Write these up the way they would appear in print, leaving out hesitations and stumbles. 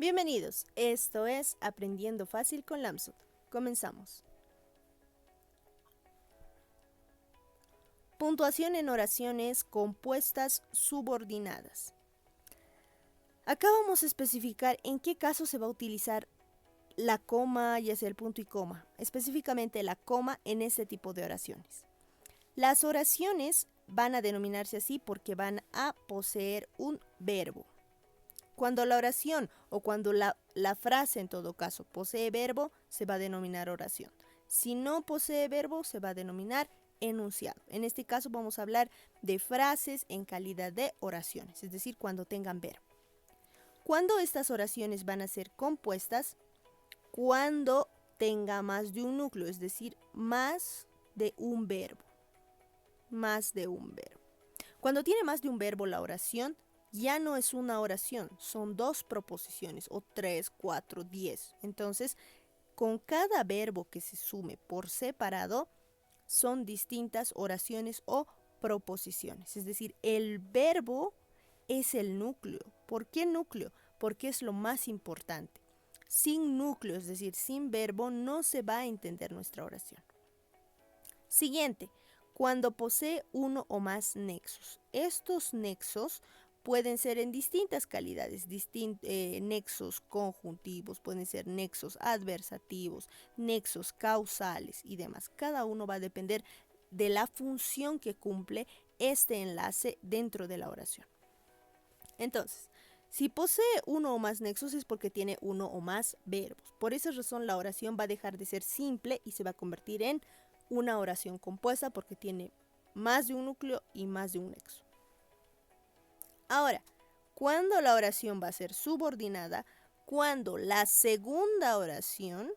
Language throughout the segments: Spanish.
Bienvenidos, esto es Aprendiendo Fácil con Lamsut. Comenzamos. Puntuación en oraciones compuestas subordinadas. Acá vamos a especificar en qué caso se va a utilizar la coma, ya sea el punto y coma, específicamente la coma en este tipo de oraciones. Las oraciones van a denominarse así porque van a poseer un verbo. Cuando la oración o cuando la frase en todo caso posee verbo, se va a denominar oración. Si no posee verbo, se va a denominar enunciado. En este caso vamos a hablar de frases en calidad de oraciones, es decir, cuando tengan verbo. ¿Cuándo estas oraciones van a ser compuestas? Cuando tenga más de un núcleo, es decir, más de un verbo. Más de un verbo. Cuando tiene más de un verbo la oración, ya no es una oración, son dos proposiciones, o 3, 4, 10. Entonces, con cada verbo que se sume por separado, son distintas oraciones o proposiciones. Es decir, el verbo es el núcleo. ¿Por qué núcleo? Porque es lo más importante. Sin núcleo, es decir, sin verbo, no se va a entender nuestra oración. Siguiente, cuando posee uno o más nexos. Estos nexos pueden ser en distintas calidades, nexos conjuntivos, pueden ser nexos adversativos, nexos causales y demás. Cada uno va a depender de la función que cumple este enlace dentro de la oración. Entonces, si posee uno o más nexos es porque tiene uno o más verbos. Por esa razón la oración va a dejar de ser simple y se va a convertir en una oración compuesta porque tiene más de un núcleo y más de un nexo. Ahora, ¿cuándo la oración va a ser subordinada? Cuando la segunda oración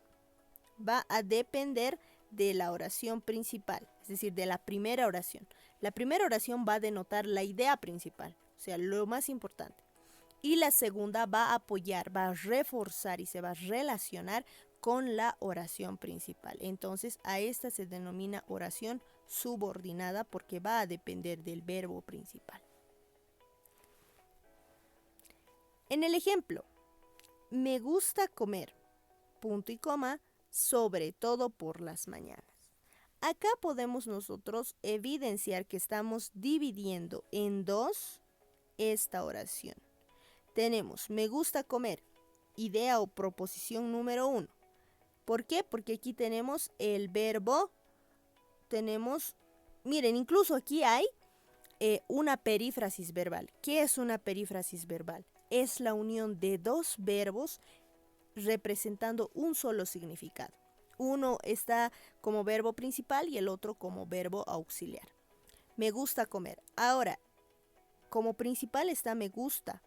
va a depender de la oración principal, es decir, de la primera oración. La primera oración va a denotar la idea principal, o sea, lo más importante. Y la segunda va a apoyar, va a reforzar y se va a relacionar con la oración principal. Entonces, a esta se denomina oración subordinada porque va a depender del verbo principal. En el ejemplo, me gusta comer, punto y coma, sobre todo por las mañanas. Acá podemos nosotros evidenciar que estamos dividiendo en dos esta oración. Tenemos me gusta comer, idea o proposición número 1. ¿Por qué? Porque aquí tenemos el verbo, miren, incluso aquí hay una perífrasis verbal. ¿Qué es una perífrasis verbal? Es la unión de dos verbos representando un solo significado. Uno está como verbo principal y el otro como verbo auxiliar. Me gusta comer. Ahora, como principal está me gusta.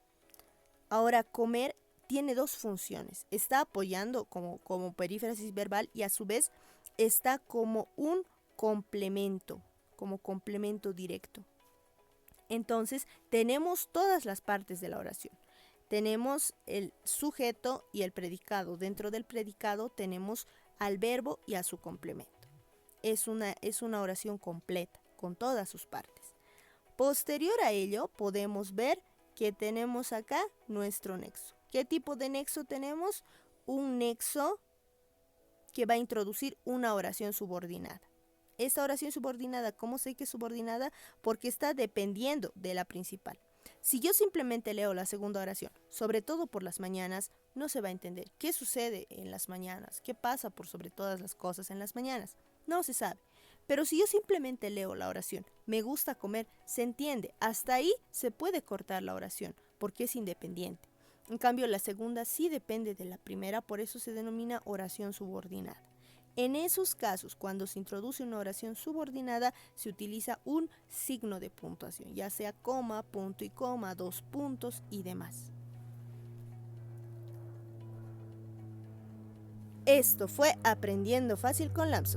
Ahora, comer tiene dos funciones. Está apoyando como perífrasis verbal y a su vez está como un complemento, como complemento directo. Entonces, tenemos todas las partes de la oración. Tenemos el sujeto y el predicado. Dentro del predicado tenemos al verbo y a su complemento. Es una oración completa, con todas sus partes. Posterior a ello, podemos ver que tenemos acá nuestro nexo. ¿Qué tipo de nexo tenemos? Un nexo que va a introducir una oración subordinada. Esta oración subordinada, ¿cómo sé que es subordinada? Porque está dependiendo de la principal. Si yo simplemente leo la segunda oración, sobre todo por las mañanas, no se va a entender. ¿Qué sucede en las mañanas? ¿Qué pasa por sobre todas las cosas en las mañanas? No se sabe. Pero si yo simplemente leo la oración, me gusta comer, se entiende. Hasta ahí se puede cortar la oración, porque es independiente. En cambio, la segunda sí depende de la primera, por eso se denomina oración subordinada. En esos casos, cuando se introduce una oración subordinada, se utiliza un signo de puntuación, ya sea coma, punto y coma, 2 puntos y demás. Esto fue Aprendiendo Fácil con Lamsut.